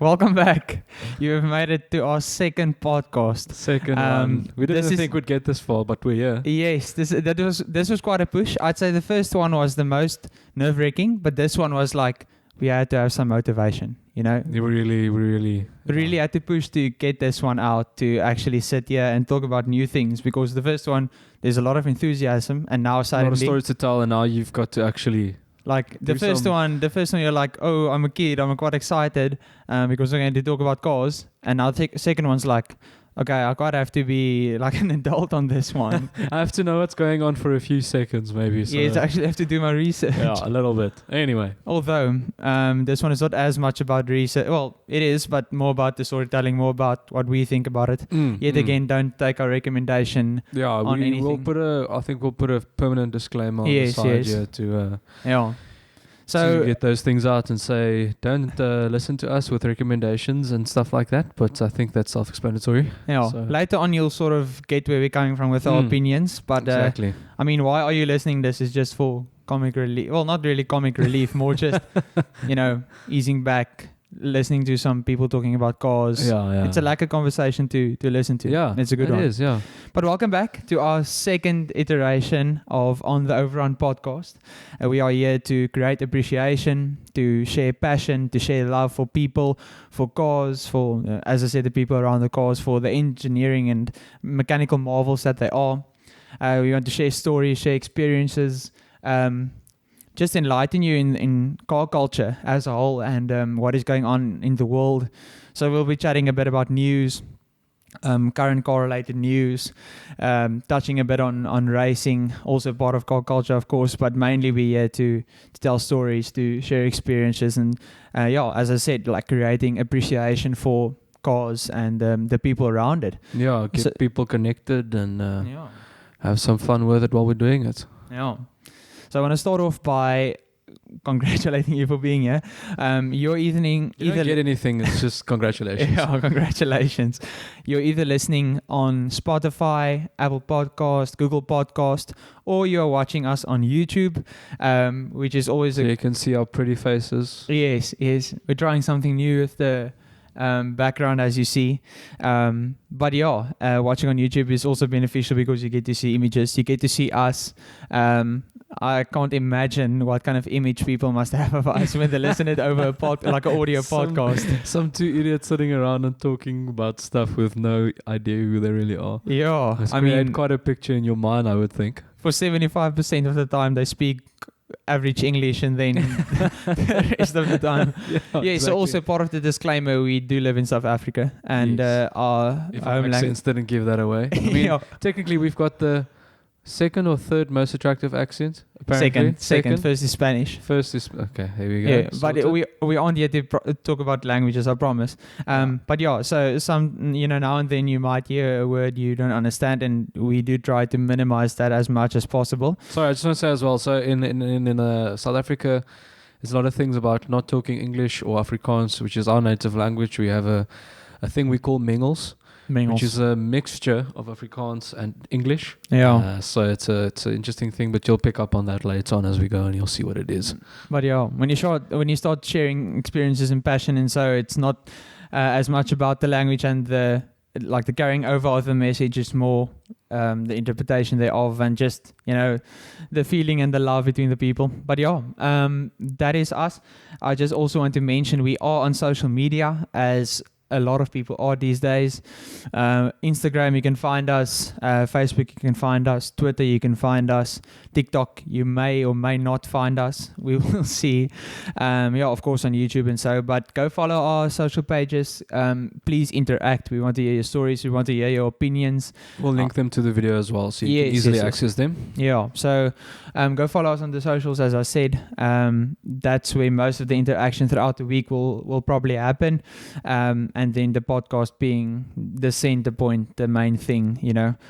Welcome back. You have made it to our second podcast. Second one. We didn't think we'd get this far, but we're here. Yes, this was quite a push. I'd say the first one was the most nerve-wracking, but this one was like we had to have some motivation, you know? We really had to push to get this one out, to actually sit here and talk about new things, because the first one, there's a lot of enthusiasm, and now suddenly... A lot of stories to tell, and now you've got to actually... Like the first one, you're like, oh, I'm a kid, I'm quite excited because we're going to talk about cars. And now the second one's like, okay, I quite have to be like an adult on this one. I have to know what's going on for a few seconds, maybe. So. Yes, I actually have to do my research. Yeah, a little bit. Anyway. Although, this one is not as much about research. Well, it is, but more about the storytelling, more about what we think about it. Yet again, don't take our recommendation on anything. I think we'll put a permanent disclaimer on the side here to... So get those things out and say, don't listen to us with recommendations and stuff like that. But I think that's self-explanatory. Yeah. So. Later on, you'll sort of get where we're coming from with our opinions. But exactly. I mean, why are you listening? This is just for comic relief. Well, not really comic relief, more just, easing back, listening to some people talking about cars. Yeah. It's a lack of conversation to listen to. Yeah, it's a good one. It is, yeah. But welcome back to our second iteration of On the Overrun podcast. We are here to create appreciation, to share passion, to share love for people, for cars, for, as I said, the people around the cars, for the engineering and mechanical marvels that they are. We want to share stories, share experiences, just enlighten you in car culture as a whole and what is going on in the world. So we'll be chatting a bit about news, current car-related news, touching a bit on racing, also part of car culture, of course, but mainly we're here to tell stories, to share experiences, and as I said, like creating appreciation for cars and the people around it. Yeah, get people connected and have some fun with it while we're doing it. Yeah. So I want to start off by congratulating you for being here. You're You don't get anything, it's just congratulations. Yeah, congratulations. You're either listening on Spotify, Apple Podcast, Google Podcast, or you're watching us on YouTube, which is always so you can see our pretty faces. Yes. We're trying something new with the background, as you see. But watching on YouTube is also beneficial because you get to see images, you get to see us. I can't imagine what kind of image people must have of us when they listen it over like an audio podcast. Some two idiots sitting around and talking about stuff with no idea who they really are. Yeah, I mean, quite a picture in your mind, I would think. For 75% of the time, they speak average English, and then the rest of the time. Exactly. So also part of the disclaimer, we do live in South Africa, and our home accents didn't give that away. I mean, technically, we've got the second or third most attractive accent. Apparently. Second. First is Spanish. Okay. Here we go. Yeah, but we aren't here to talk about languages, I promise. But so some now and then you might hear a word you don't understand, and we do try to minimize that as much as possible. Sorry, I just want to say as well. So in South Africa, there's a lot of things about not talking English or Afrikaans, which is our native language. We have a thing we call mingles. Which is a mixture of Afrikaans and English. Yeah. So it's an interesting thing, but you'll pick up on that later on as we go, and you'll see what it is. But when you start sharing experiences and passion, and so it's not as much about the language and the carrying over of the message. It's more the interpretation thereof, and just the feeling and the love between the people. But that is us. I just also want to mention we are on social media, as a lot of people are these days. Instagram, you can find us. Facebook, you can find us. Twitter, you can find us. TikTok, you may or may not find us. We will see. Of course, on YouTube and so. But go follow our social pages. Please interact. We want to hear your stories. We want to hear your opinions. We'll link them to the video as well, so you can easily access them. Yeah. So go follow us on the socials, as I said. That's where most of the interaction throughout the week will probably happen. And then the podcast being the center point, the main thing.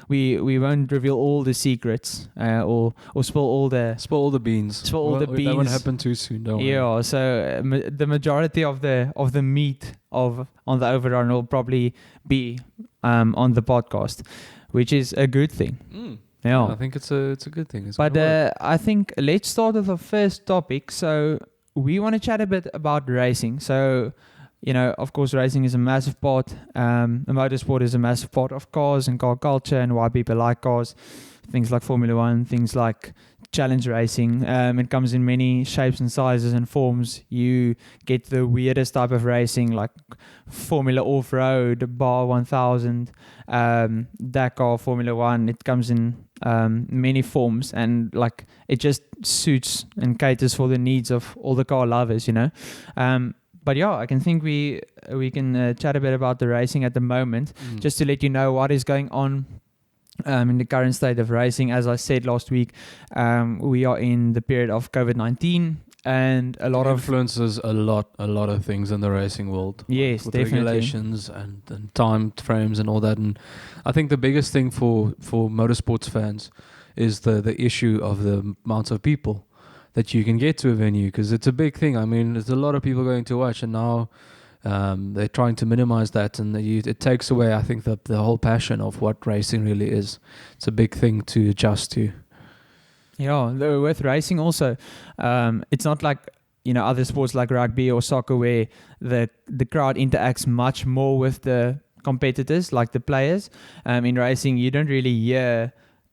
We won't reveal all the secrets or spill all the beans. That won't happen too soon, don't worry. Yeah. So the majority of the meat On the Overrun will probably be on the podcast, which is a good thing. Yeah, I think it's a good thing. But I think let's start with the first topic. So we want to chat a bit about racing. So of course, racing is a massive part. Motorsport is a massive part of cars and car culture and why people like cars. Things like Formula One, things like challenge racing. It comes in many shapes and sizes and forms. You get the weirdest type of racing, like Formula Off-Road, Bar 1000, Dakar, Formula One. It comes in many forms, and like it just suits and caters for the needs of all the car lovers, But yeah, I can think we can chat a bit about the racing at the moment, just to let you know what is going on in the current state of racing. As I said last week, we are in the period of COVID-19, and a lot influences a lot of things in the racing world. Yes, with definitely. Regulations and time frames and all that. And I think the biggest thing for motorsports fans is the issue of the amount of people that you can get to a venue, because it's a big thing. I mean, there's a lot of people going to watch, and now they're trying to minimize that, and it takes away, I think, the whole passion of what racing really is. It's a big thing to adjust to. Yeah, with racing also, it's not like other sports like rugby or soccer where the crowd interacts much more with the competitors, like the players. In racing, you don't really hear.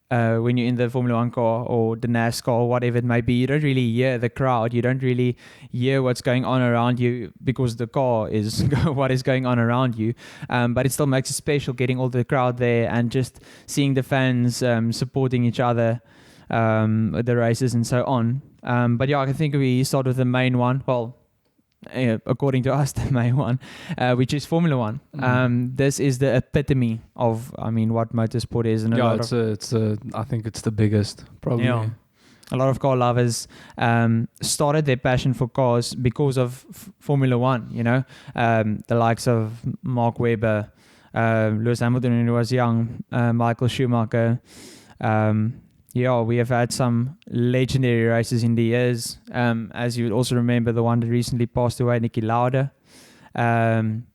When you're in the Formula 1 car or the NASCAR or whatever it may be, you don't really hear the crowd. You don't really hear what's going on around you because the car is what is going on around you. But it still makes it special getting all the crowd there and just seeing the fans supporting each other, the races and so on. But yeah, I think we start with the main one. Well, according to us, the main one, which is Formula One. This is the epitome of, what motorsport is. And I think it's the biggest, probably. Yeah. A lot of car lovers started their passion for cars because of Formula One, the likes of Mark Webber, Lewis Hamilton when he was young, Michael Schumacher. We have had some legendary races in the years. As you would also remember, the one that recently passed away, Niki Lauda,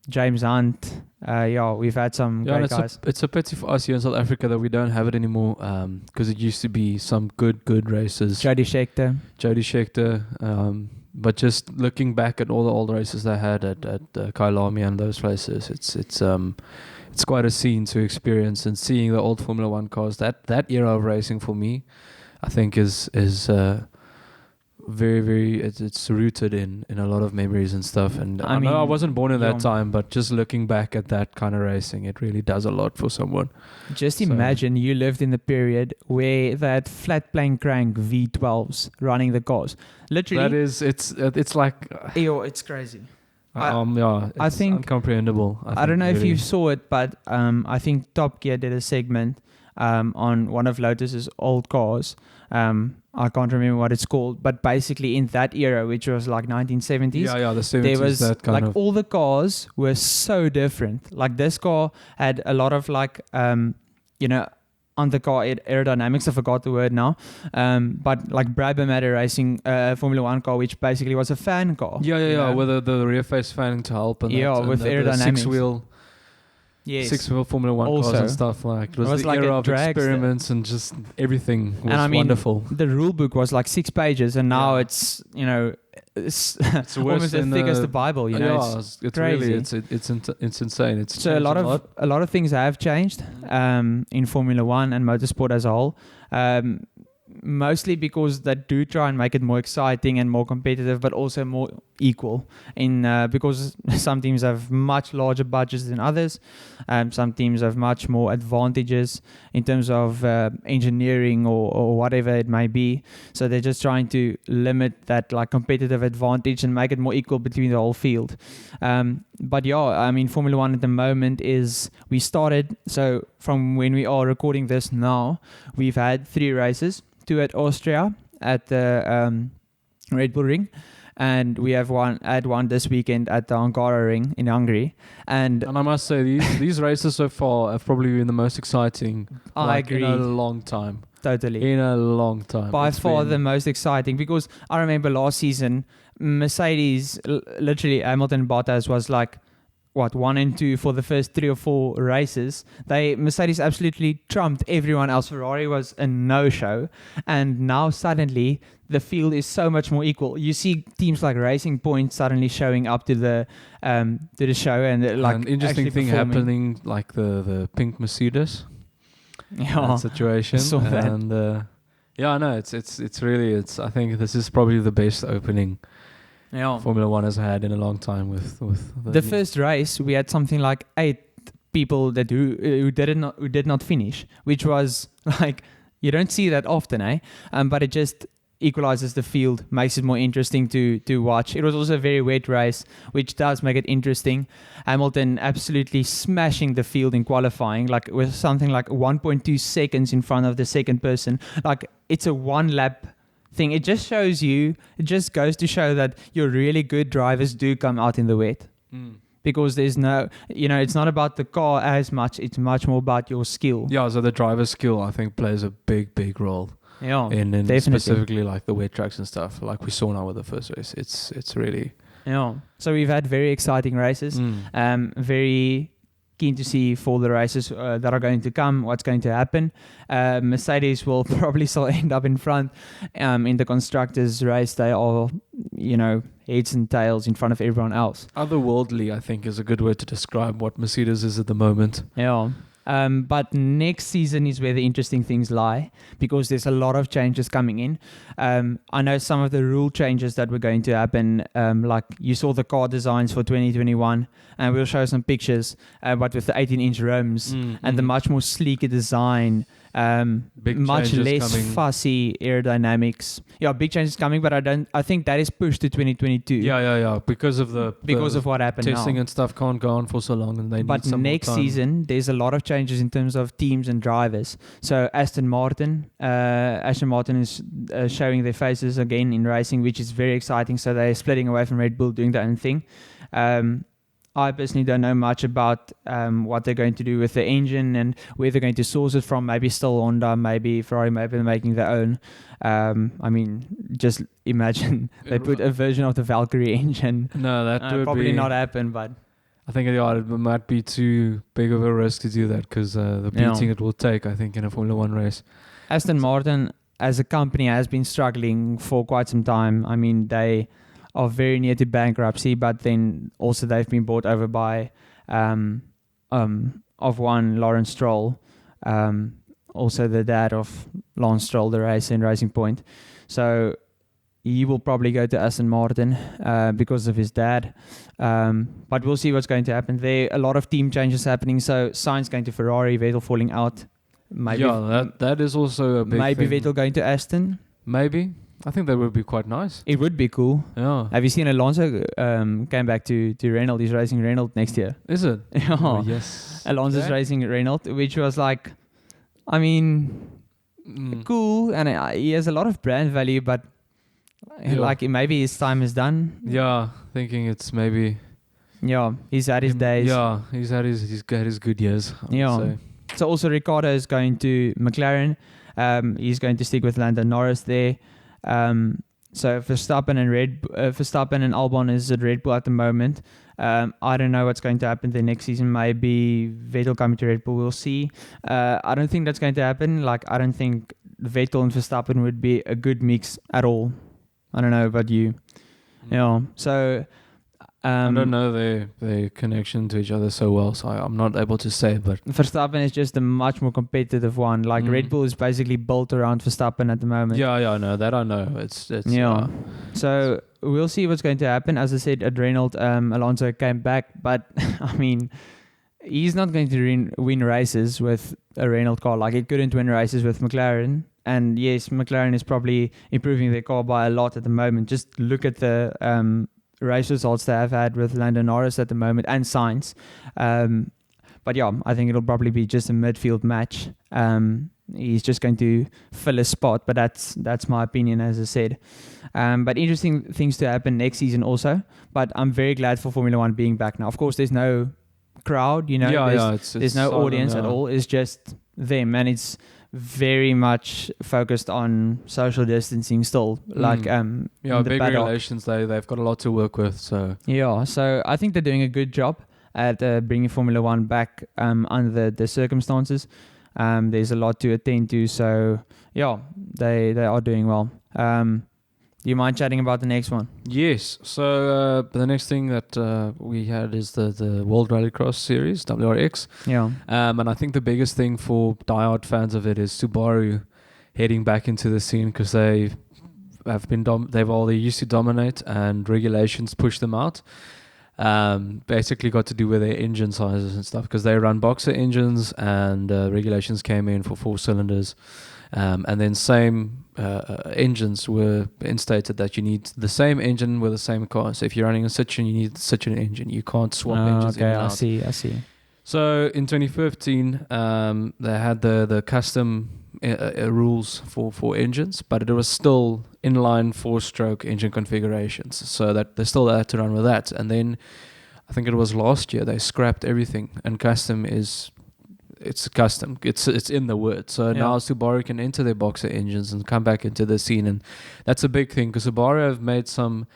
James Hunt. We've had some great guys. It's a pity for us here in South Africa that we don't have it anymore, because it used to be some good races. Jody Scheckter. But just looking back at all the old races they had at Kyalami and those races, it's quite a scene to experience, and seeing the old Formula One cars. That era of racing for me, I think is very, very. It's rooted in a lot of memories and stuff. And I know I wasn't born in that time, but just looking back at that kind of racing, it really does a lot for someone. Just imagine you lived in the period where they had flat plane crank V12s running the cars. Literally, that is it's like it's crazy. It's I think incomprehensible. I don't know if you saw it, but I think Top Gear did a segment on one of Lotus's old cars. I can't remember what it's called, but basically in that era, which was like 1970s, the 70s, there was that kind of, all the cars were so different. Like this car had a lot of on the car aerodynamics, I forgot the word now, but like Brabham had a racing Formula 1 car, which basically was a fan car. With the rear face fan to help, and with aerodynamics. Six wheel Formula 1 cars and stuff. Like it was the like era of experiments and just everything was wonderful. The rule book was like 6 pages, and now it's it's almost as thick as the Bible. It's crazy. Really it's insane. It's so a lot of things have changed in Formula 1 and motorsport as a whole. Mostly because they do try and make it more exciting and more competitive, but also more equal. Because some teams have much larger budgets than others, some teams have much more advantages in terms of engineering or whatever it may be. So they're just trying to limit that like competitive advantage and make it more equal between the whole field. But Formula One at the moment we started. So from when we are recording this now, we've had 3 races. 2 at Austria at the Red Bull Ring, and we have one this weekend at the Ankara Ring in Hungary. And I must say these races so far have probably been the most exciting. I agree. In a long time. Totally. In a long time. By far the most exciting, because I remember last season Mercedes, literally Hamilton Bottas was like 1 and 2 for the first 3 or 4 races, Mercedes absolutely trumped everyone else. Ferrari was a no-show, and now suddenly the field is so much more equal. You see teams like Racing Point suddenly showing up to the show, and like an interesting thing happening, like the pink Mercedes situation. Saw that. And yeah, no, it's really I think this is probably the best opening Formula One has had in a long time. With the first race, we had something like 8 people who did not finish, which was like, you don't see that often, but it just equalizes the field, makes it more interesting to watch. It was also a very wet race, which does make it interesting. Hamilton absolutely smashing the field in qualifying, like with something like 1.2 seconds in front of the second person. Like, it's a 1 lap thing. It just goes to show that your really good drivers do come out in the wet. Because there's no, it's not about the car as much, it's much more about your skill. Yeah, so the driver's skill, I think, plays a big role. Yeah, in definitely. Specifically like the wet tracks and stuff, like we saw now with the first race. It's really... Yeah. So we've had very exciting races. Very keen to see for the races that are going to come, what's going to happen. Mercedes will probably still end up in front. In the constructors race, they are, heads and tails in front of everyone else. Otherworldly, I think, is a good word to describe what Mercedes is at the moment. Yeah. But next season is where the interesting things lie, because there's a lot of changes coming in. I know some of the rule changes that were going to happen, like you saw the car designs for 2021, and we'll show some pictures, but with the 18-inch rims and the much more sleeker design, much less fussy aerodynamics. Yeah, big changes coming, but I think that is pushed to 2022. Yeah. Because of what happened testing now. and stuff can't go on for so long, and they but need some next more time. Season there's a lot of changes in terms of teams and drivers. So Aston Martin is showing their faces again in racing, which is very exciting. So they're splitting away from Red Bull, doing their own thing. I personally don't know much about what they're going to do with the engine and where they're going to source it from. Maybe still Honda, maybe Ferrari, maybe they're making their own. I mean, just imagine they put a version of the Valkyrie engine. No, that would probably not happen, but I think it might be too big of a risk to do that, because the beating it will take, I think, in a Formula One race. Aston Martin, as a company, has been struggling for quite some time. I mean, they are very near to bankruptcy, but then also they've been bought over by of one Lawrence Stroll, also the dad of Lance Stroll, the racer in Racing Point. So he will probably go to Aston Martin because of his dad. But we'll see what's going to happen there. A lot of team changes happening. So Sainz going to Ferrari, Vettel falling out. Maybe, that is also a big maybe thing. Vettel going to Aston. Maybe. I think that would be quite nice. It would be cool. Yeah. Have you seen Alonso came back to Renault? He's racing Renault next year. Is it? Oh, yes. Alonso's racing Renault, which was like, I mean, cool. And he has a lot of brand value, but like maybe his time is done. Yeah, thinking it's maybe... Yeah, he's had his days. Yeah, he's had his good years, I would say. So also Ricciardo is going to McLaren. He's going to stick with Lando Norris there. So Verstappen and Albon is at Red Bull at the moment. I don't know what's going to happen the next season. Maybe Vettel coming to Red Bull. We'll see. I don't think that's going to happen. Like, I don't think Vettel and Verstappen would be a good mix at all. I don't know about you. Yeah. So I don't know their connection to each other so well, so I'm not able to say. But Verstappen is just a much more competitive one. Like Red Bull is basically built around Verstappen at the moment. Yeah, no, that I know. It's So we'll see what's going to happen. As I said, at Renault, Alonso came back, but I mean, he's not going to win races with a Renault car. Like, he couldn't win races with McLaren. And yes, McLaren is probably improving their car by a lot at the moment. Just look at the race results they have had with Lando Norris at the moment and Sainz. But yeah, I think it'll probably be just a midfield match. He's just going to fill a spot, but that's my opinion, as I said. But interesting things to happen next season also. But I'm very glad for Formula One being back now. Of course, there's no crowd, there's no audience at all. It's just them, and it's very much focused on social distancing still. Like big regulations, they've got a lot to work with. So I think they're doing a good job. at bringing Formula One back under the circumstances. There's a lot to attend to, so yeah, they are doing well. Do you mind chatting about the next one? Yes. So the next thing that we had is the World Rallycross Series, WRX. Yeah. And I think the biggest thing for diehard fans of it is Subaru heading back into the scene, because they have been they used to dominate, and regulations pushed them out. Basically got to do with their engine sizes and stuff, because they run boxer engines, and regulations came in for 4 cylinders. And then same engines were instated that you need the same engine with the same car. So if you're running a Citroen, you need the Citroen engine. You can't swap engines in and out. I see. So in 2015, they had the custom rules for engines, but it was still inline 4-stroke engine configurations, so that they still had to run with that. And then I think it was last year they scrapped everything, and custom is it's custom. It's in the word. So now Subaru can enter their boxer engines and come back into the scene, and that's a big thing, because Subaru have made some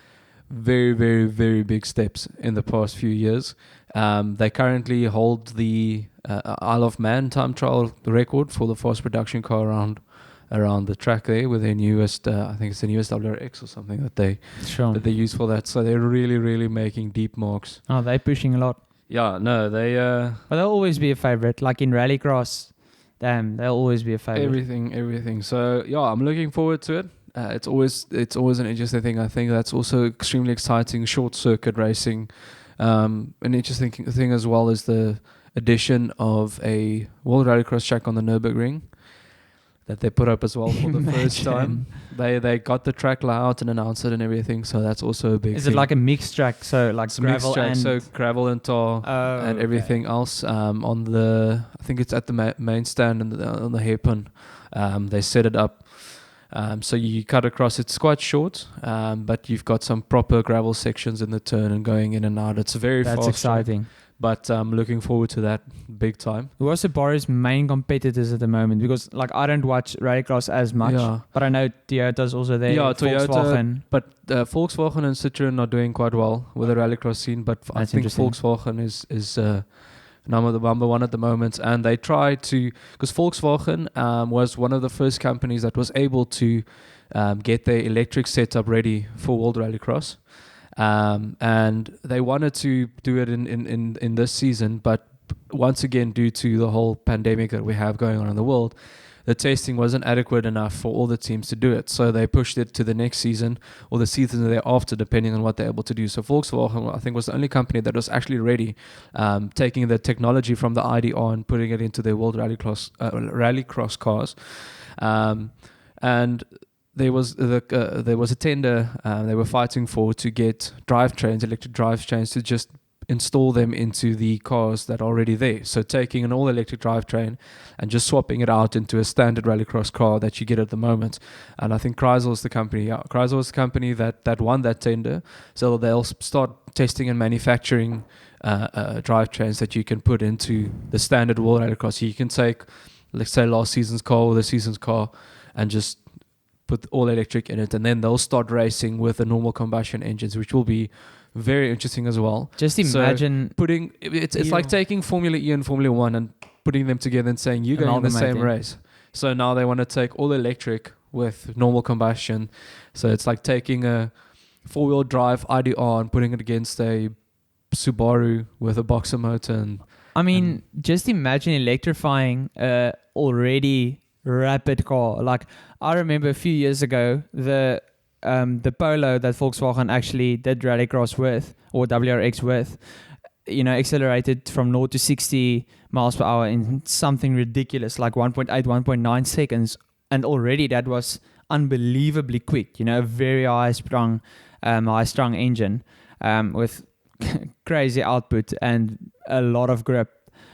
very, very, very big steps in the past few years. They currently hold the Isle of Man time trial record for the fast production car around the track there, with their newest, I think it's the newest WRX or something that they use for that. So they're really, really making deep marks. Oh, they're pushing a lot. Yeah, no, they... But they'll always be a favorite. Like in Rallycross, damn, they'll always be a favorite. Everything. So, yeah, I'm looking forward to it. It's always an interesting thing. I think that's also extremely exciting, short circuit racing. An interesting thing as well is the addition of a World Rallycross track on the Nürburgring that they put up as well for the first time. They got the track layout and announced it and everything, so that's also a big thing. Is it like a mixed track? So like it's gravel track, and... so gravel and tar and everything else. On the, I think it's at the main stand on the hairpin. They set it up. So you cut across, it's quite short, but you've got some proper gravel sections in the turn and going in and out. It's very fast. That's exciting. But I'm looking forward to that big time. Who are Subaru's main competitors at the moment? Because like I don't watch Rallycross as much, but I know Toyota's also there. Yeah, Volkswagen. But Volkswagen and Citroen are doing quite well with the Rallycross scene. But I think Volkswagen is number one at the moment, and they try to, because Volkswagen was one of the first companies that was able to get their electric setup ready for World Rallycross. And they wanted to do it in this season, but once again, due to the whole pandemic that we have going on in the world, the testing wasn't adequate enough for all the teams to do it. So they pushed it to the next season or the season thereafter, depending on what they're able to do. So Volkswagen, I think, was the only company that was actually ready, taking the technology from the IDR and putting it into their World Rallycross cars. And there was a tender they were fighting for to get electric drivetrains, to just install them into the cars that are already there. So taking an all-electric drivetrain and just swapping it out into a standard rallycross car that you get at the moment. And I think Chrysler is the company. Yeah, Chrysler is the company that won that tender. So they'll start testing and manufacturing drivetrains that you can put into the standard World Rallycross. So you can take, let's say, last season's car or this season's car and just put all electric in it, and then they'll start racing with the normal combustion engines, which will be very interesting as well. Just imagine putting it's like taking Formula E and Formula One and putting them together and saying you're going in the same race. So now they want to take all electric with normal combustion. So it's like taking a 4-wheel drive IDR and putting it against a Subaru with a boxer motor. Just imagine electrifying already rapid car. Like I remember a few years ago, the Polo that Volkswagen actually did rallycross with, or WRX with, accelerated from 0 to 60 miles per hour in something ridiculous, like 1.8, 1.9 seconds, and already that was unbelievably quick. A very high-strung engine with crazy output and a lot of grip.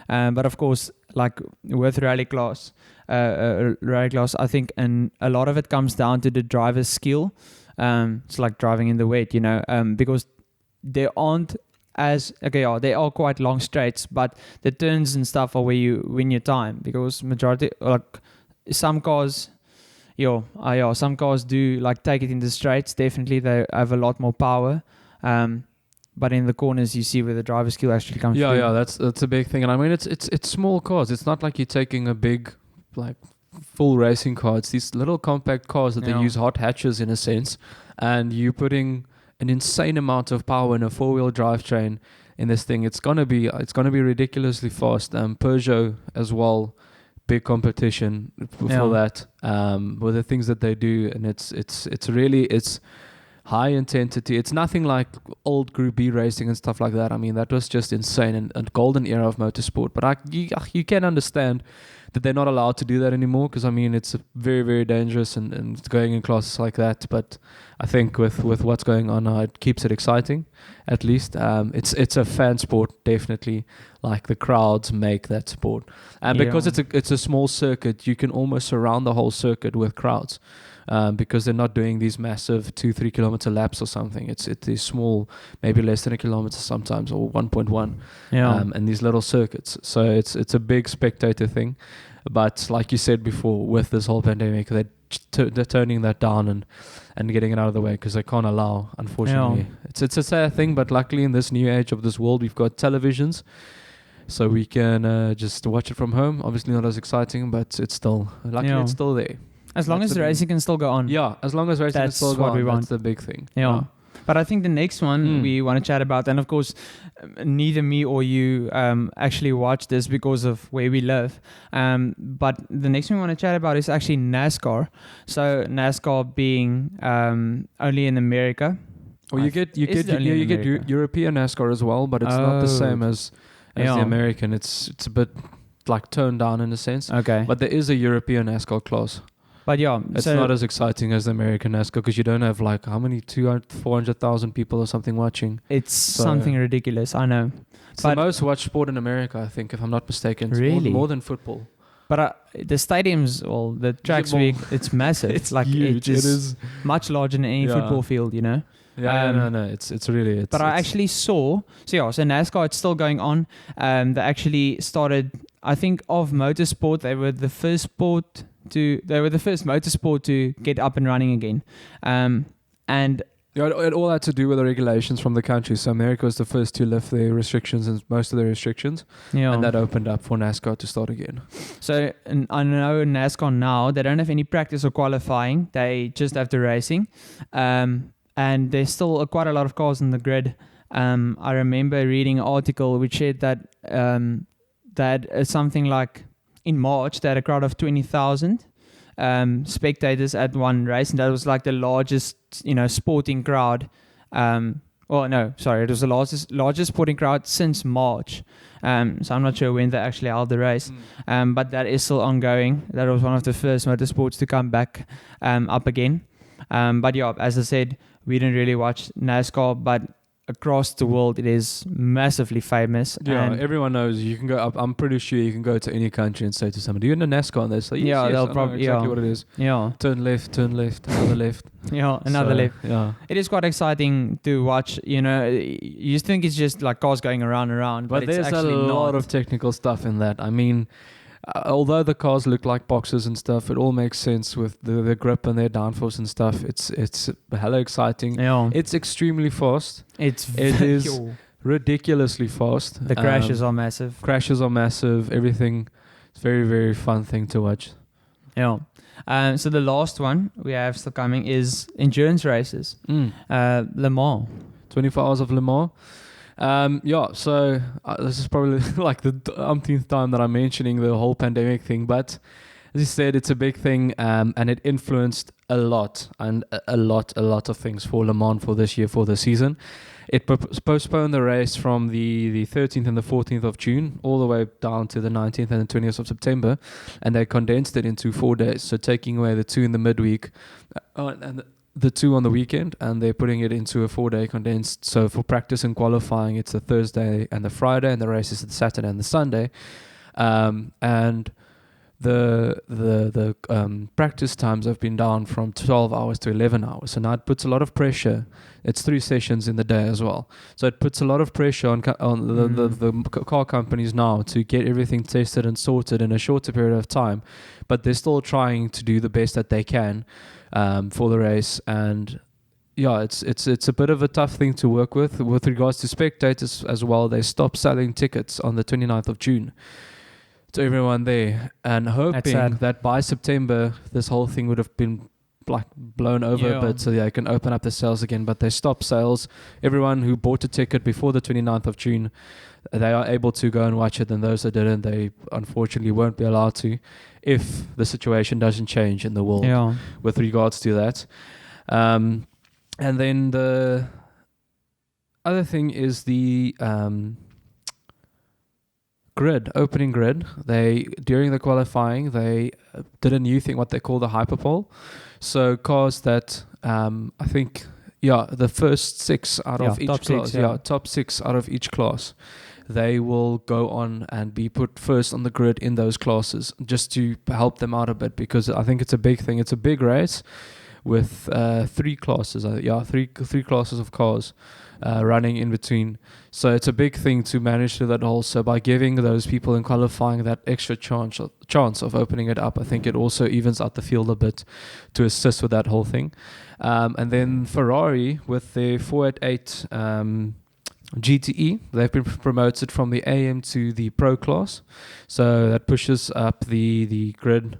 But of course, like with rallycross, I think, and a lot of it comes down to the driver's skill. It's like driving in the wet, because there aren't they are quite long straights, but the turns and stuff are where you win your time, because majority, like some cars do like take it in the straights. Definitely they have a lot more power, but in the corners you see where the driver skill actually comes through. Yeah, that's a big thing. And I mean, it's small cars. It's not like you're taking a big, like, full racing car. It's these little compact cars that they use hot hatches in a sense, and you're putting an insane amount of power in a 4-wheel drivetrain in this thing. It's gonna be ridiculously fast. Peugeot as well, big competition for that. With the things that they do, and it's really high intensity. It's nothing like old Group B racing and stuff like that. I mean, that was just insane and golden era of motorsport. But you can understand that they're not allowed to do that anymore, because I mean, it's very, very dangerous and going in classes like that. But I think with what's going on now, it keeps it exciting. At least it's a fan sport, definitely. Like, the crowds make that sport, and because it's a small circuit, you can almost surround the whole circuit with crowds. Because they're not doing these massive 2-3 kilometer laps or something. It's these small, maybe less than a kilometer sometimes, or 1.1. And these little circuits. So it's a big spectator thing. But like you said before, with this whole pandemic, they're turning that down and getting it out of the way, because they can't allow, unfortunately. It's a sad thing, but luckily in this new age of this world, we've got televisions. So we can just watch it from home. Obviously not as exciting, but it's still, luckily it's still there. As long as the racing can still go on. Yeah, as long as racing can still go on, that's the big thing. Yeah. But I think the next one we want to chat about, and of course, neither me or you actually watch this because of where we live. But the next one we want to chat about is actually NASCAR. So NASCAR being only in America. Well, you get European NASCAR as well, but it's not the same as the American. It's a bit like toned down in a sense. Okay. But there is a European NASCAR class. But it's not as exciting as the American NASCAR, because you don't have like how many 400,000 people or something watching. It's something ridiculous, I know. It's the most watched sport in America, I think, if I'm not mistaken. It's really? More than football. But the stadiums, the tracks, it's massive. It's like huge. It is much larger than any football field, you know. Yeah, no. It's really. But I actually saw. So NASCAR, it's still going on. They actually started. I think of motorsport, they were the first motorsport to get up and running again. And it all had to do with the regulations from the country. So America was the first to lift their restrictions and most of the restrictions. Yeah. And that opened up for NASCAR to start again. So I know NASCAR now, they don't have any practice or qualifying. They just have the racing. And there's still quite a lot of cars on the grid. I remember reading an article which said that something like in March, they had a crowd of 20,000 spectators at one race, and that was like the largest, sporting crowd. It was the largest sporting crowd since March. So I'm not sure when they actually held the race, but that is still ongoing. That was one of the first motorsports to come back up again. But yeah, as I said, we didn't really watch NASCAR, but across the world it is massively famous. Yeah, everyone knows. You can go. I'm pretty sure you can go to any country and say to somebody, "You're in a NASCAR," and they say, "Yes, they'll probably exactly what it is." Yeah, turn left, another left. Yeah, another left. Yeah, it is quite exciting to watch. You think it's just like cars going around, but there's it's actually a lot of technical stuff in that. I mean, although the cars look like boxes and stuff, it all makes sense with the grip and their downforce and stuff. It's hella exciting. Yeah. It's extremely fast. It is ridiculously fast. The crashes are massive. Everything. It's very, very fun thing to watch. Yeah. So the last one we have still coming is endurance races. Le Mans. 24 Hours of Le Mans. So this is probably like the umpteenth time that I'm mentioning the whole pandemic thing, but as you said, it's a big thing, and it influenced a lot of things for Le Mans for this year, for the season. It postponed the race from the 13th and the 14th of June all the way down to the 19th and the 20th of September, and they condensed it into 4 days, so taking away the 2 in the midweek and the 2 on the weekend, and they're putting it into a 4-day condensed. So for practice and qualifying, it's the Thursday and the Friday, and the race is the Saturday and the Sunday. And the practice times have been down from 12 hours to 11 hours. So now it puts a lot of pressure. It's 3 sessions in the day as well. So it puts a lot of pressure on the car companies now to get everything tested and sorted in a shorter period of time. But they're still trying to do the best that they can for the race. And it's a bit of a tough thing to work with regards to spectators as well. They stopped selling tickets on the 29th of June to everyone there, and hoping that by September this whole thing would have been like blown over a bit, so they can open up the sales again. But they stopped sales. Everyone who bought a ticket before the 29th of June, they are able to go and watch it, and those that didn't, they unfortunately won't be allowed to, if the situation doesn't change in the world with regards to that. And then the other thing is the opening grid. They, during the qualifying, they did a new thing, what they call the hyperpole. So cars that I think the first 6 out of each class, top 6 out of each class, they will go on and be put first on the grid in those classes, just to help them out a bit, because I think it's a big thing. It's a big race with 3 classes, three classes of cars running in between. So it's a big thing to manage through that whole. So by giving those people in qualifying that extra chance of opening it up, I think it also evens out the field a bit to assist with that whole thing. And then Ferrari with their 488 GTE, they've been promoted from the AM to the Pro class. So that pushes up the grid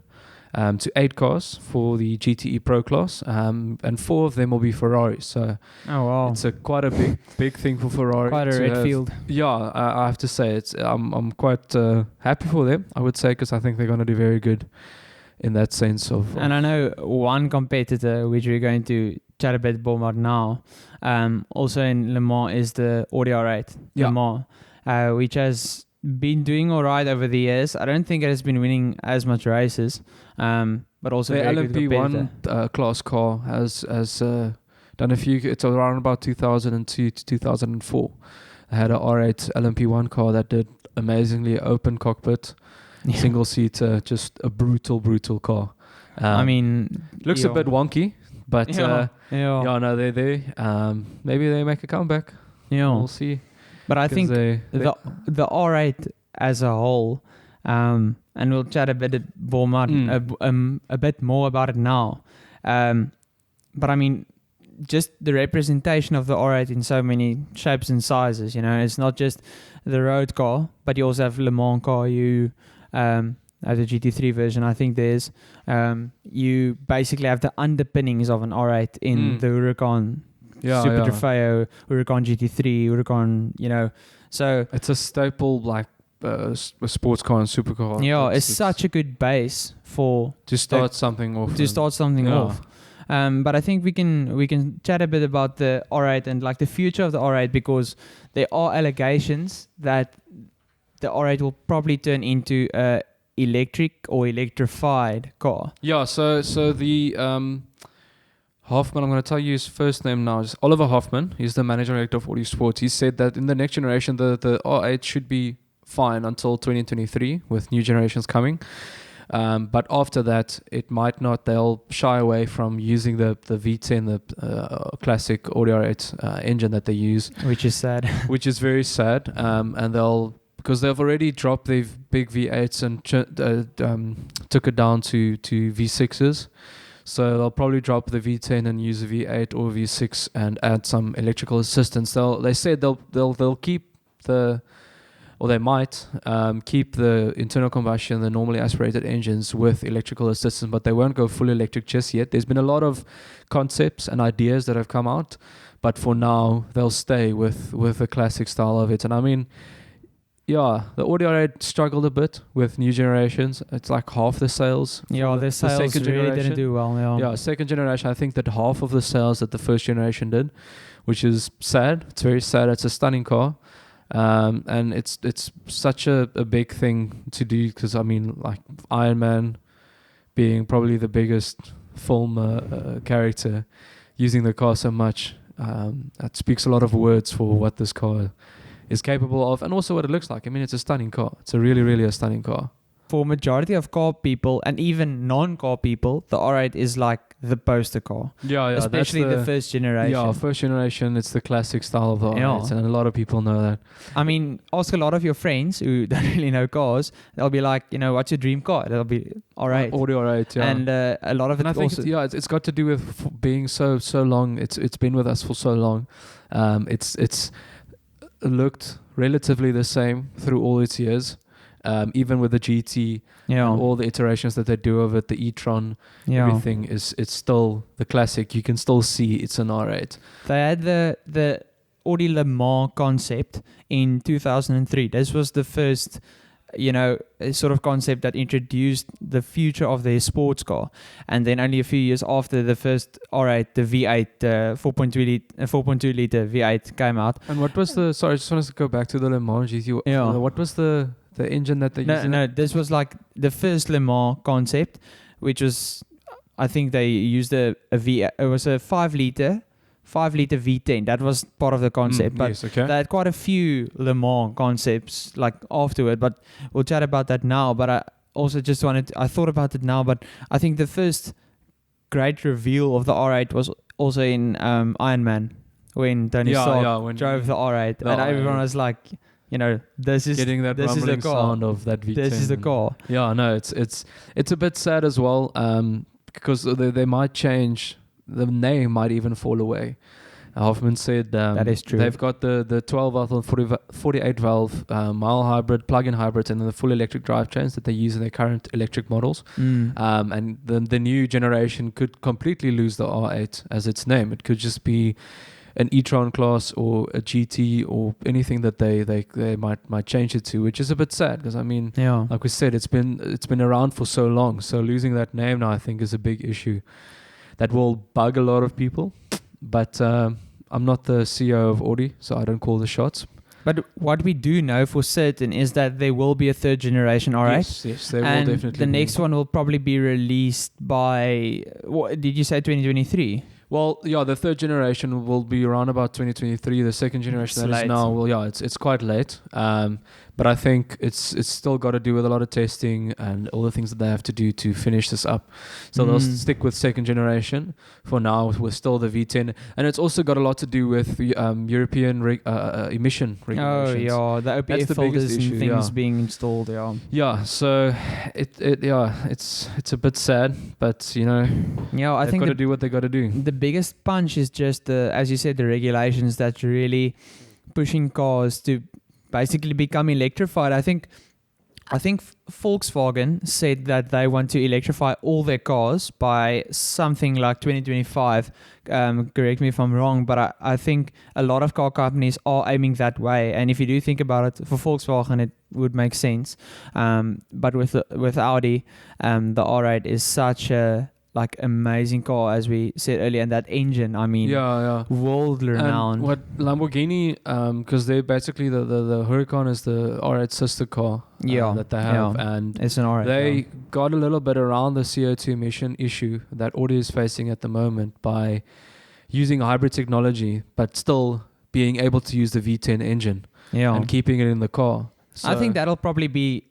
to 8 cars for the GTE Pro class, and 4 of them will be Ferrari. So it's quite a big thing for Ferrari. Quite a red field. Yeah, I have to say I'm quite happy for them, I would say, because I think they're going to do very good in that sense of. And I know one competitor which we're going to chat a bit about now, also in Le Mans, is the Audi R8 Le Mans, which has been doing all right over the years. I don't think it has been winning as much races, but also the very good competitor. LMP1 class car has done a few. It's around about 2002 to 2004. I had an R8 LMP1 car that did amazingly, open cockpit, single seater, just a brutal car. I mean, looks a bit wonky, but no, they're there. Maybe they make a comeback. We'll see. But I think the R8 as a whole, and we'll chat a bit more about it now. But I mean, just the representation of the R8 in so many shapes and sizes. It's not just the road car, but you also have Le Mans car. You have the GT3 version. I think there's you basically have the underpinnings of an R8 in the Huracan. Super Trofeo, Huracan GT3, Huracan, so it's a staple, like a sports car and supercar. Yeah, it's such a good base to start something off. But I think we can chat a bit about the R8 and like the future of the R8, because there are allegations that the R8 will probably turn into a electric or electrified car. Yeah, so the Hoffman, I'm going to tell you his first name now, is Oliver Hoffman. He's the manager director of Audi Sports. He said that in the next generation, the R8 should be fine until 2023 with new generations coming. But after that, it might not. They'll shy away from using the V10, the classic Audi R8 engine that they use. Which is sad. Which is very sad. And because they've already dropped their big V8s and took it down to V6s. So they'll probably drop the V10 and use a V8 or V6 and add some electrical assistance. They said they'll keep they might keep the internal combustion, the normally aspirated engines with electrical assistance, but they won't go full electric just yet. There's been a lot of concepts and ideas that have come out, but for now they'll stay with the classic style of it. And I mean, the Audi R8 struggled a bit with new generations. It's like half the sales. The sales really didn't do well. Second generation, I think that half of the sales that the first generation did, which is sad. It's very sad. It's a stunning car. And it's such a big thing to do, because, I mean, like Iron Man being probably the biggest film character, using the car so much, that speaks a lot of words for what this car is capable of, and also what it looks like. I mean, it's a stunning car. It's a really, really a stunning car. for majority of car people and even non-car people, the R8 is like the poster car. Yeah, especially the first generation. Yeah, first generation, it's the classic style of the R8s, and a lot of people know that. I mean, ask a lot of your friends who don't really know cars. They'll be like, what's your dream car? It'll be R8. Audi R8, yeah. And a lot of it. And I think it's got to do with being so long. It's been with us for so long. It's looked relatively the same through all its years. Even with the GT and all the iterations that they do of it, the e-tron, everything it's still the classic. You can still see it's an R8. They had the Audi Le Mans concept in 2003. This was the first, sort of concept that introduced the future of their sports car. And then only a few years after the first R8, the V8, 4.2 liter V8 came out. And what was I just wanted to go back to the Le Mans GT. Yeah. What was the engine that they used? No, this was like the first Le Mans concept, which was, I think they used a V8. It was a 5 liter V10. That was part of the concept. But yes, okay. They had quite a few Le Mans concepts like afterward, but we'll chat about that now. But I also just I thought about it now, but I think the first great reveal of the R8 was also in Iron Man, when Tony Stark drove the R8. And everyone was like, this is getting that rumbling sound of that V10. This is the car. Yeah, no, it's a bit sad as well, because they might change. The name might even fall away. Hoffman said that is true. They've got the 12 valve and 48 valve mild hybrid, plug-in hybrids, and then the full electric drivetrains that they use in their current electric models. And the new generation could completely lose the R8 as its name. It could just be an e-tron class or a GT or anything that they might change it to, which is a bit sad because like we said, it's been around for so long. So losing that name now, I think, is a big issue that will bug a lot of people. But I'm not the CEO of Audi, so I don't call the shots. But what we do know for certain is that there will be a third generation R8. Yes, there will definitely be. The next one will probably be released by, what did you say, 2023? Well, yeah, the third generation will be around about 2023. The second generation that is now, well, it's quite late. But I think it's still got to do with a lot of testing and all the things that they have to do to finish this up. So they'll stick with second generation for now with still the V10. And it's also got a lot to do with the European emission regulations. Oh, yeah, the OPF filters and things being installed, Yeah, so it's a bit sad, but, I think got to do what they got to do. The biggest punch is just, as you said, the regulations that's really pushing cars to basically become electrified. I think Volkswagen said that they want to electrify all their cars by something like 2025. Correct me if I'm wrong, but I think a lot of car companies are aiming that way. And if you do think about it, for Volkswagen, it would make sense. But with Audi, the R8 is such a amazing car, as we said earlier, and that engine, world renowned. And what Lamborghini, because they basically the Huracan is the R8 sister car that they have, and it's an R8. They got a little bit around the CO2 emission issue that Audi is facing at the moment by using hybrid technology, but still being able to use the V10 engine and keeping it in the car. So I think that'll probably be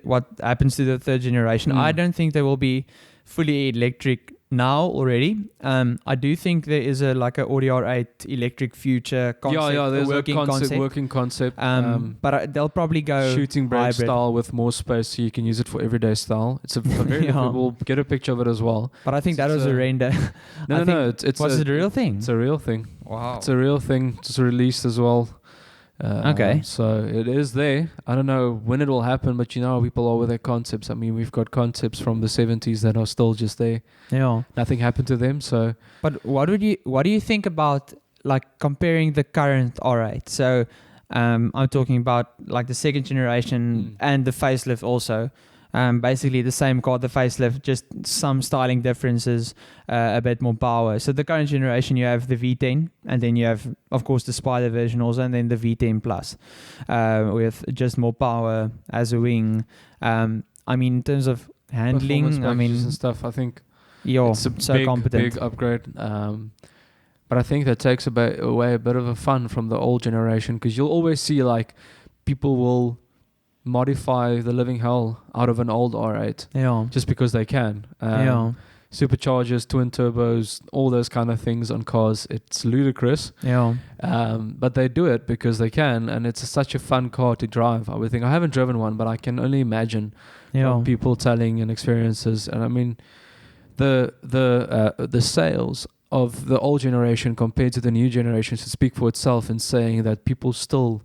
what happens to the third generation. I don't think they will be fully electric now already. I do think there is a Audi R8 electric future concept. There's a working concept. But they'll probably go shooting brake hybrid style with more space, so you can use it for everyday style. It's a very we'll get a picture of it as well. But I think that was a render. No. It's a real thing. It's a real thing. Wow. It's a real thing. It's released as well. Okay. So it is there. I don't know when it will happen, but people are with their concepts. I mean, we've got concepts from the 70s that are still just there. Yeah. Nothing happened to them. So. But what do you think about comparing the current R8? So I'm talking about the second generation and the facelift also. Basically the same car, the facelift, just some styling differences, a bit more power. So the current generation, you have the V10, and then you have, of course, the Spider version also, and then the V10 Plus, with just more power as a wing. In terms of handling, and stuff, I think it's a big upgrade. But I think that takes away a bit of the fun from the old generation, because you'll always see people will modify the living hell out of an old R8 just because they can. Superchargers, twin turbos, all those kind of things on cars. It's ludicrous. But they do it because they can, and it's such a fun car to drive. I would think. I haven't driven one, but I can only imagine from people telling and experiences. And I mean, the sales of the old generation compared to the new generation should speak for itself in saying that people still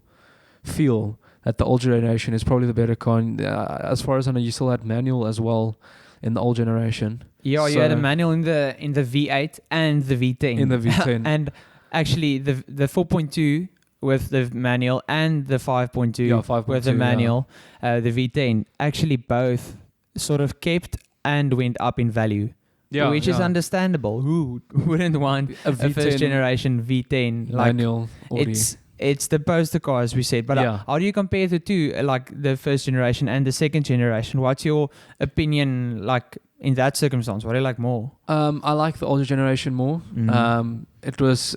feel that the old generation is probably the better car. As far as I know, you still had manual as well in the old generation. Yeah, you had a manual in the V8 and the V10. In the V10. And actually the 4.2 with the manual and the 5.2 with the manual, the V10, actually both sort of kept and went up in value. Which is understandable. Who wouldn't want a first generation V10 manual Audi? It's the poster car, as we said. But how do you compare the two, like the first generation and the second generation? What's your opinion like in that circumstance? What do you like more? I like the older generation more. It was,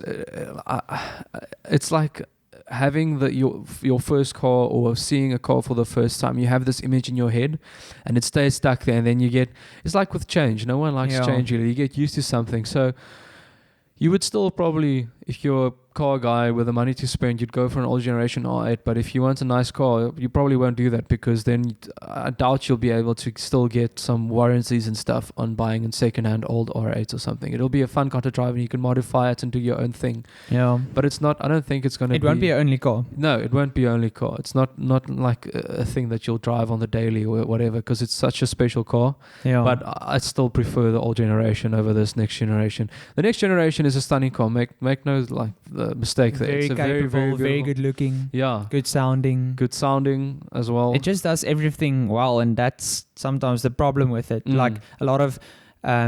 it's like having your first car or seeing a car for the first time. You have this image in your head, and it stays stuck there. And then you get, it's like with change. No one likes change. You get used to something. So you would still probably, if you're a car guy with the money to spend, you'd go for an old generation R8. But if you want a nice car, you probably won't do that, because then I doubt you'll be able to still get some warranties and stuff on buying a second-hand old R8 or something. It'll be a fun car to drive, and you can modify it and do your own thing. But it's not, I don't think it's going to be... It won't be your only car. No, it won't be your only car. It's not like a thing that you'll drive on the daily or whatever, because it's such a special car. But I still prefer the old generation over this next generation. The next generation is a stunning car. Make no mistake there. Very it's capable, very good looking. Good sounding as well. It just does everything well, and that's sometimes the problem with it. Like a lot of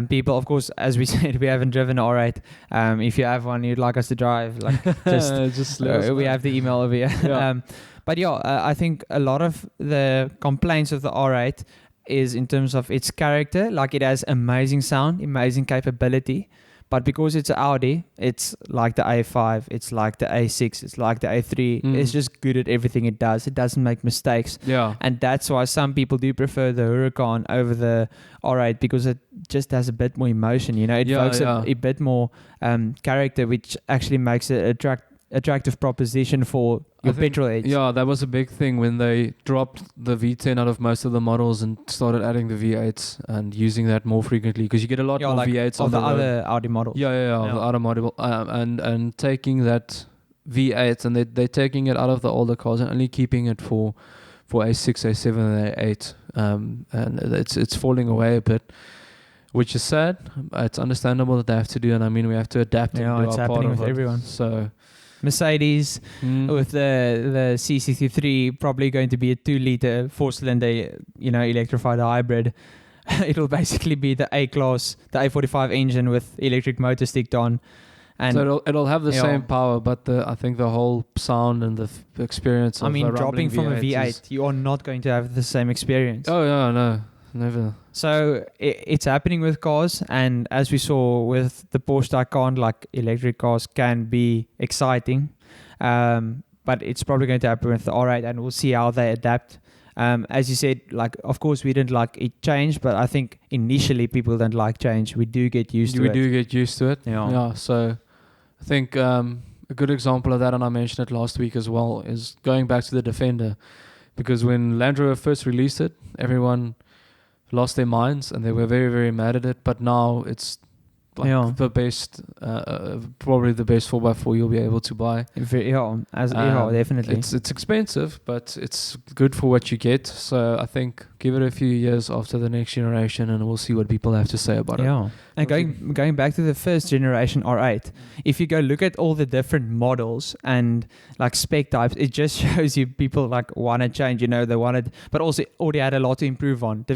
people, of course, as we said, we haven't driven an R8. If you have one you'd like us to drive, like just we have the email over here. But I think a lot of the complaints of the R8 is in terms of its character. Like, it has amazing sound, amazing capability. But because it's an Audi, it's like the A5, it's like the A6, it's like the A3. It's just good at everything it does. It doesn't make mistakes. And that's why some people do prefer the Huracan over the R8, because it just has a bit more emotion. You know, it evokes a bit more character, which actually makes it attractive proposition for your petrol age. That was a big thing when they dropped the V10 out of most of the models and started adding the V8s and using that more frequently, because you get a lot more V8s on the other Audi models. The other model, and taking that V8 and they're taking it out of the older cars and only keeping it for A6, A7, and A8, and it's falling away a bit, which is sad. It's understandable that they have to do, and I mean, we have to adapt. It's happening with everyone. So Mercedes with the CC3 probably going to be a 2-liter 4-cylinder, electrified hybrid. It'll basically be the A-Class, the A45 engine with electric motor sticked on. And so it'll have the same power, but I think the whole sound and the experience of dropping from a V8, you are not going to have the same experience. No, never. So it's happening with cars, and as we saw with the Porsche Taycan, like, electric cars can be exciting, but it's probably going to happen with the R8, and we'll see how they adapt. As you said, like, of course we didn't like it change, but I think initially people don't like change. We do get used to it. We do get used to it. So I think a good example of that, and I mentioned it last week as well, is going back to the Defender, because when Land Rover first released it, everyone lost their minds and they were very, very mad at it. But now it's like the best, probably the best 4x4 you'll be able to buy. Definitely. It's expensive, but it's good for what you get. So I think give it a few years after the next generation, and we'll see what people have to say about it. And going back to the first generation R8, if you go look at all the different models and like spec types, it just shows you people like want to change. They wanted, but also already had a lot to improve on. The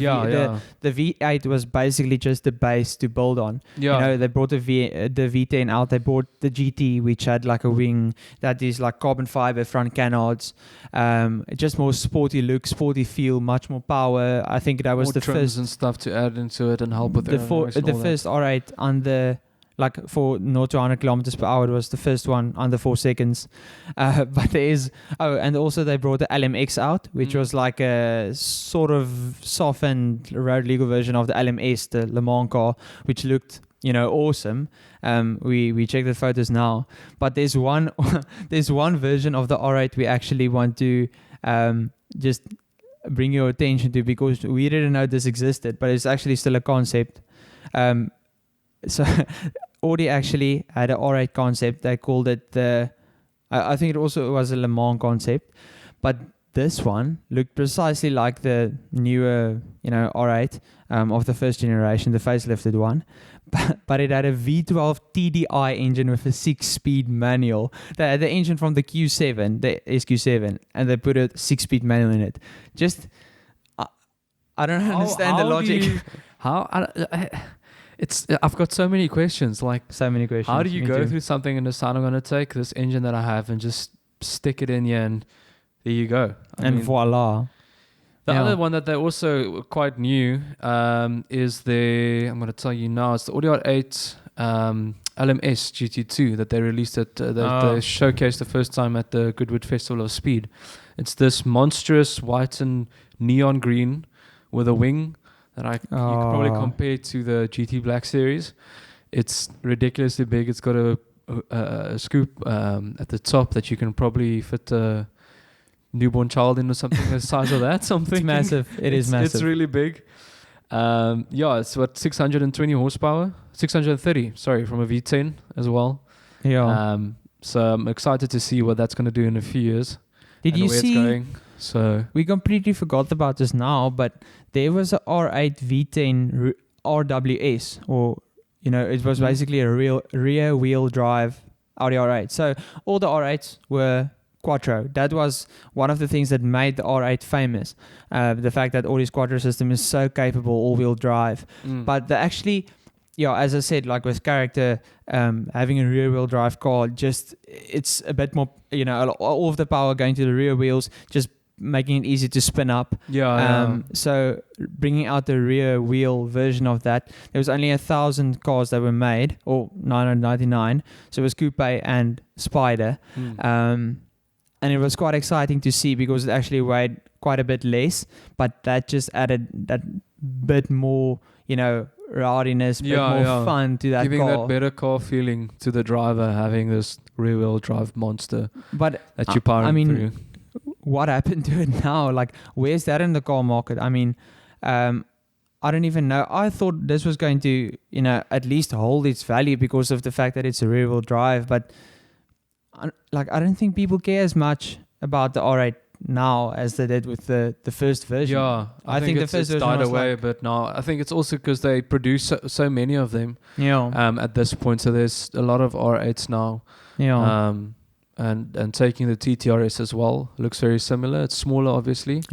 V8 was basically just the base to build on. They brought the V10 out. They brought the GT, which had like a wing that is like carbon fiber front canards. Just more sporty look, sporty feel, much more power. I think that was more the trims first and stuff to add into it and help with the first R8 on the like for 0 to 100 kilometers per hour. It was the first one under 4 seconds. But there is, and also they brought the LMX out, which was like a sort of softened road legal version of the LMS, the Le Mans car, which looked, awesome. We checked the photos now, but there's one version of the R8 we actually want to just bring your attention to, because we didn't know this existed, but it's actually still a concept. So Audi actually had an R8 concept. They called it I think it also was a Le Mans concept, but this one looked precisely like the newer, R8 of the first generation, the facelifted one. But it had a V12 TDI engine with a 6-speed manual. They had the engine from the Q7, the SQ7, and they put a 6-speed manual in it. Just, I don't understand the logic. I've got so many questions. So many questions. How do you go through something and decide I'm going to take this engine that I have and just stick it in here and there you go. I mean, voila. The other one that they also quite new is I'm going to tell you now, it's the Audi R8 LMS GT2 that they released they showcased the first time at the Goodwood Festival of Speed. It's this monstrous white and neon green with a wing that you could probably compare to the GT Black Series. It's ridiculously big. It's got a scoop at the top that you can probably fit a newborn child in or something the size of that. It's massive. It's massive. It's really big. It's what, 620 horsepower? 630, sorry, from a V10 as well. Yeah. So I'm excited to see what that's going to do in a few years. Did you see? It's going. So we completely forgot about this now, but there was a R8 V10 RWS, or it was basically a rear wheel drive Audi R8. So all the R8s were Quattro. That was one of the things that made the R8 famous. The fact that Audi's Quattro system is so capable, all-wheel drive. But actually, as I said, like with character, having a rear-wheel drive car, it's a bit more, all of the power going to the rear wheels, just making it easy to spin up. So bringing out the rear wheel version of that, there was only 1,000 cars that were made, or 999. So it was Coupe and Spider. And it was quite exciting to see because it actually weighed quite a bit less, but that just added that bit more, rowdiness, bit more fun to that giving car. That better car feeling to the driver, having this rear-wheel drive monster that you're powering through. What happened to it now? Like, where's that in the car market? I mean, I don't even know. I thought this was going to, at least hold its value because of the fact that it's a rear-wheel drive, but I don't think people care as much about the R8 now as they did with the first version. Yeah, I think the first version died away a bit now. I think it's also because they produce so many of them. At this point, so there's a lot of R8s now. And taking the TTRS as well looks very similar. It's smaller, obviously.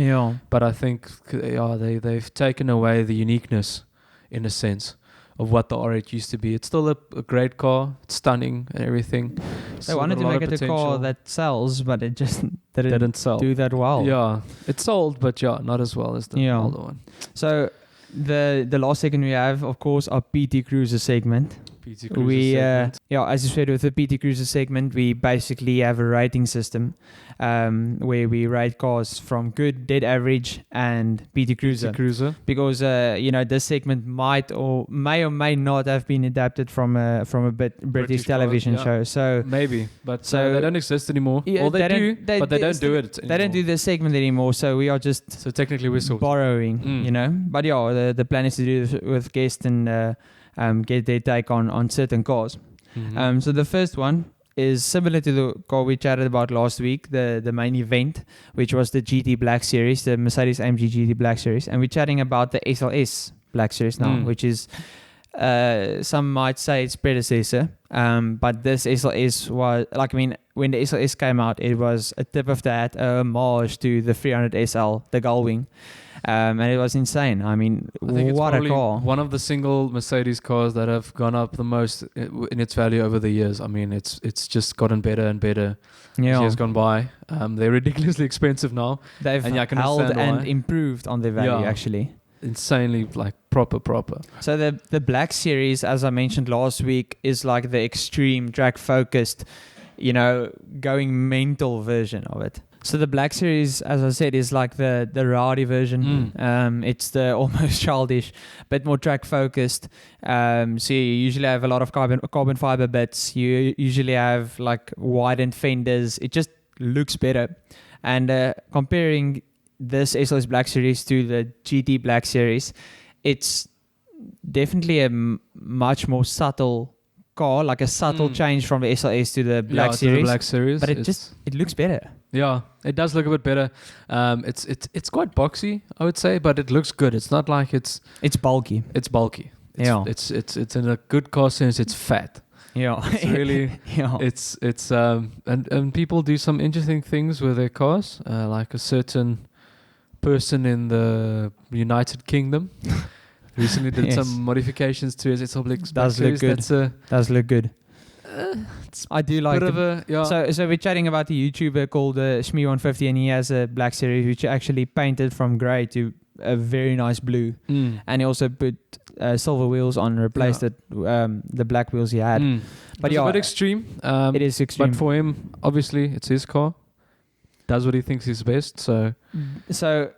But I think they've taken away the uniqueness, in a sense, of what the R8 used to be. It's still a great car. It's stunning and everything. They wanted to make it a car that sells, but it just didn't do that well. Yeah, it sold, but not as well as the older one. So the last segment we have, of course, our PT Cruiser segment. As you said, with the PT Cruiser segment, we basically have a rating system where we rate cars from good, dead average, and PT Cruiser. Because this segment may or may not have been adapted from a British television show. So maybe, but they don't exist anymore. Yeah, they do, but they don't do it anymore. They don't do this segment anymore. So we are just technically we're borrowing, But the plan is to do this with guests and get their take on certain cars. So the first one is similar to the car we chatted about last week, the main event, which was the GT Black Series, the Mercedes-AMG GT Black Series. And we're chatting about the SLS Black Series now, which is, some might say its predecessor. But this SLS was, when the SLS came out, it was a tip of the hat, a homage to the 300 SL, the Gullwing. And it was insane. I mean, what a car. One of the single Mercedes cars that have gone up the most in its value over the years. I mean, it's just gotten better and better as years gone by. They're ridiculously expensive now. They've held and improved on their value, actually. insanely like proper. So the Black Series, as I mentioned last week, is like the extreme track focused, going mental version of it. So the Black Series, as I said, is like the rowdy version. It's the almost childish, bit more track focused. So you usually have a lot of carbon fiber bits. You usually have like widened fenders. It just looks better. And comparing this SLS Black Series to the GT Black Series, it's definitely a much more subtle car, like a subtle change from the SLS to the Black Series. To the Black Series. But it looks better. Yeah, it does look a bit better. It's quite boxy, I would say, but it looks good. It's not like it's bulky. It's bulky. It's in a good car sense. It's fat. Yeah, it's really. Yeah. It's and people do some interesting things with their cars, like a certain person in the United Kingdom recently did some modifications to his SLS. Does look good. Does look good. I do like it. So we're chatting about the YouTuber called Shmee150, and he has a Black Series which actually painted from grey to a very nice blue, and he also put silver wheels on, replaced the black wheels he had. But it's a bit extreme. It is extreme. But for him, obviously, it's his car. Does what he thinks is best. So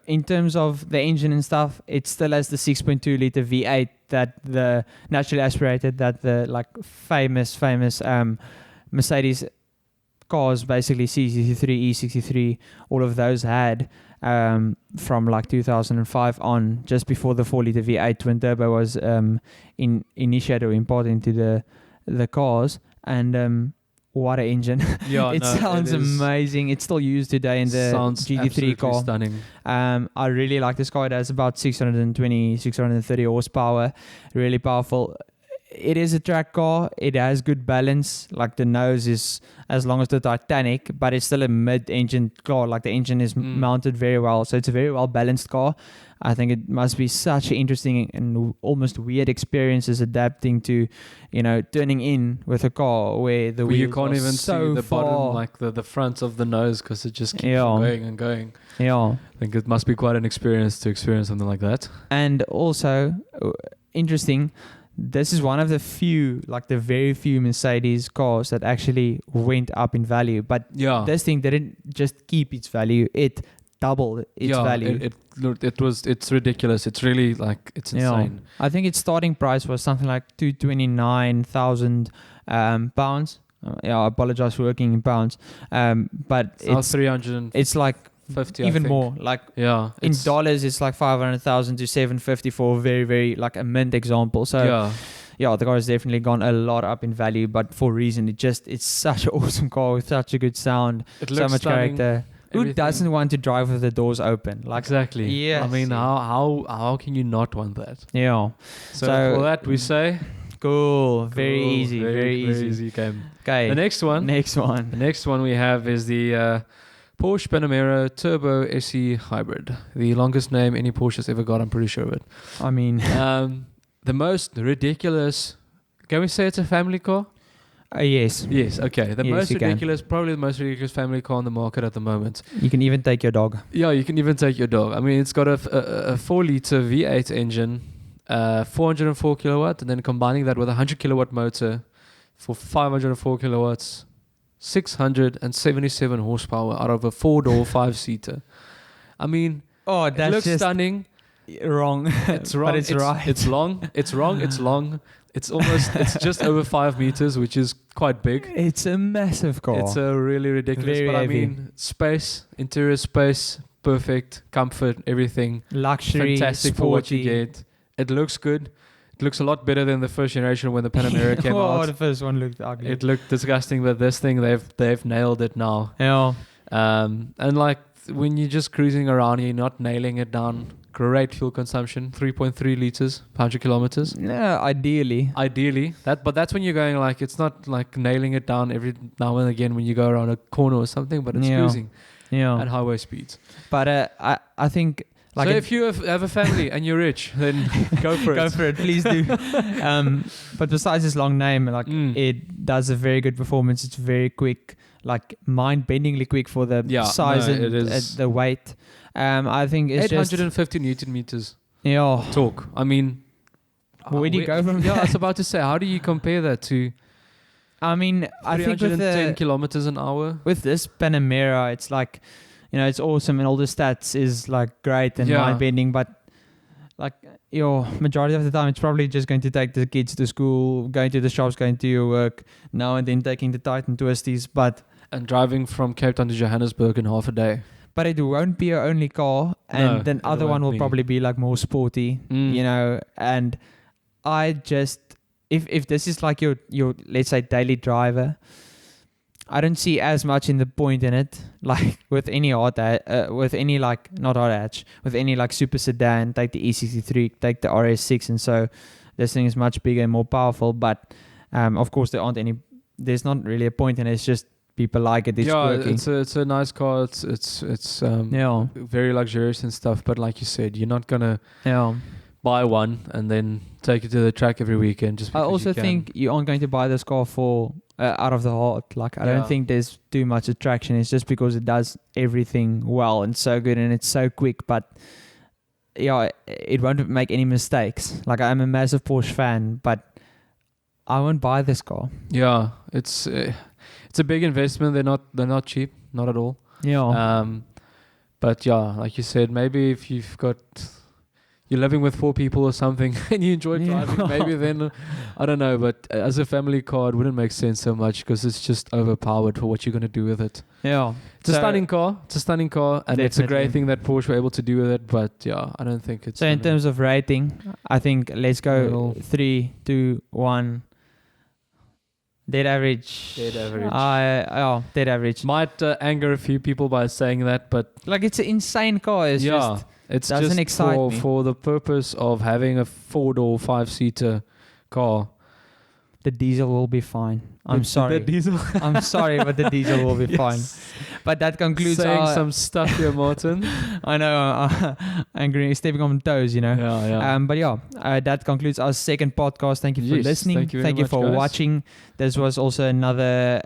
in terms of the engine and stuff, it still has the 6.2 liter V8 that the naturally aspirated that the like famous Mercedes cars, basically C63, E63, all of those had from like 2005 on, just before the 4 liter V8 twin turbo was initiated or imported into the cars. And what an engine. It sounds amazing. It's still used today in the GT3 car. Stunning. I really like this car. It has about 630 horsepower. Really powerful. It is a track car. It has good balance. Like the nose is as long as the Titanic, but it's still a mid-engine car. Like the engine is mounted very well. So it's a very well-balanced car. I think it must be such an interesting and almost weird experiences adapting to, turning in with a car where the wheels you can't even so see the far. bottom, like the front of the nose, because it just keeps going and going. Yeah. I think it must be quite an experience to experience something like that. And also, interesting, this is one of the very few Mercedes cars that actually went up in value. But this thing didn't just keep its value; it doubled its value. It's ridiculous. It's really it's insane. I think its starting price was something like £229,000 pounds. I apologize for working in pounds. But it's 300. It's like 50, even I think. more. Like in dollars, it's like 500,000 to 750 for a very, very like a mint example. So the car has definitely gone a lot up in value, but for a reason. It's such an awesome car with such a good sound, so much character. Who doesn't want to drive with the doors open? Exactly. Yeah. I mean, how can you not want that? Yeah. So for that we say, cool. Very easy. Very easy game. Okay. The next one. The next one we have is the Porsche Panamera Turbo SE Hybrid. The longest name any Porsche has ever got, I'm pretty sure of it. I mean, the most ridiculous. Can we say it's a family car? Yes. Yes, okay. Probably the most ridiculous family car on the market at the moment. You can even take your dog. Yeah, you can even take your dog. I mean, it's got a 4-liter V8 engine, 404 kilowatt, and then combining that with a 100 kilowatt motor for 504 kilowatts, 677 horsepower out of a 4-door 5-seater. I mean, it looks stunning. Wrong. It's wrong. But it's right. It's long. It's wrong. It's long. It's just over 5 meters, which is quite big. It's a massive car. It's a really ridiculous. Very but heavy. I mean, space, interior space, perfect, comfort, everything. Luxury, fantastic sporty. for what you get. It looks good. It looks a lot better than the first generation when the Panamera came out. The first one looked ugly. It looked disgusting, but this thing they've nailed it now. Yeah. And like when you're just cruising around, you're not nailing it down. Great fuel consumption, 3.3 liters per 100 kilometers. Yeah, ideally. But that's when you're going like, it's not like nailing it down every now and again when you go around a corner or something, but it's cruising at highway speeds. But I think... So if you have a family and you're rich, then go for it. Go for it, please do. But besides this long name, it does a very good performance. It's very quick, like mind-bendingly quick for the size and the weight. I think it's 850 Newton meters. Yeah. talk. I mean, Where do you go from Yeah, I there? was about to say, how do you compare that to I mean, I think with 310 kilometers an hour? with this Panamera, it's like, it's awesome and all the stats is like great and mind bending, but like your majority of the time, it's probably just going to take the kids to school, going to the shops, going to your work, now and then taking the Titan twisties, And driving from Cape Town to Johannesburg in half a day. But it won't be your only car, and No, then it other one won't will be. probably be like more sporty, and I just, if this is like your let's say daily driver, I don't see as much in the point in it, like with any with any like not hard hatch, with any like super sedan, take the E63, take the RS6, and so this thing is much bigger and more powerful. But of course there's not really a point in it. It's just people like it. It's quirky. It's a nice car. It's very luxurious and stuff. But like you said, you're not gonna buy one and then take it to the track every weekend. Just I because also you can. think you aren't going to buy this car for out of the heart. Like I don't think there's too much attraction. It's just because it does everything well and so good and it's so quick. But it won't make any mistakes. Like I'm a massive Porsche fan, but I won't buy this car. Yeah, it's a big investment. They're not cheap, not at all. Yeah. But yeah, like you said, maybe if you're living with 4 people or something and you enjoy driving, maybe then, I don't know, but as a family car, it wouldn't make sense so much because it's just overpowered for what you're going to do with it. Yeah. It's a stunning car. It's a stunning car. And it's a great thing that Porsche were able to do with it. But yeah, I don't think it's... So in terms of rating, I think let's go 3, 2, 1... Dead average. Dead average. Dead average. Might anger a few people by saying that, but... Like, it's an insane car. It's just... It's doesn't just excite me. for the purpose of having a 4-door, 5-seater car. The diesel will be fine. I'm sorry. The diesel. I'm sorry, but the diesel will be fine. But that concludes Saying some stuff here, Martin. I know, angry, stepping on toes, Yeah. But that concludes our second podcast. Thank you for listening. Thank you very much, for guys. watching. This was also another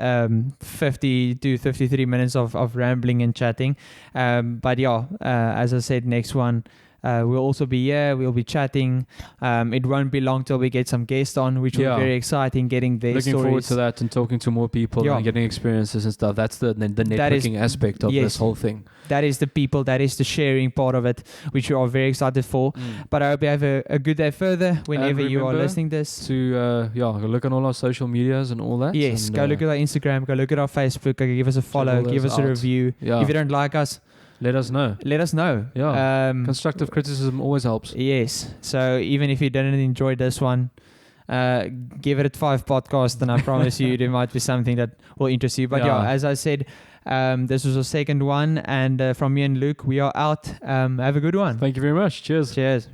50 to 53 minutes of rambling and chatting. As I said, next one. We'll also be here. We'll be chatting. It won't be long till we get some guests on, which will be very exciting. Getting their Looking stories. forward to that and talking to more people and getting experiences and stuff. That's the networking aspect of this whole thing. That is the people. That is the sharing part of it, which we are very excited for. But I hope you have a good day further whenever you are listening this. To look at all our social medias and all that. Yes, and, go look at our Instagram. Go look at our Facebook. Go give us a follow. Give us a review. Yeah. If you don't like us, let us know. Yeah. Constructive criticism always helps. Yes. So even if you didn't enjoy this one, give it 5 podcasts, and I promise you there might be something that will interest you. But as I said, this was our second one, and from me and Luke, we are out. Have a good one. Thank you very much. Cheers. Cheers.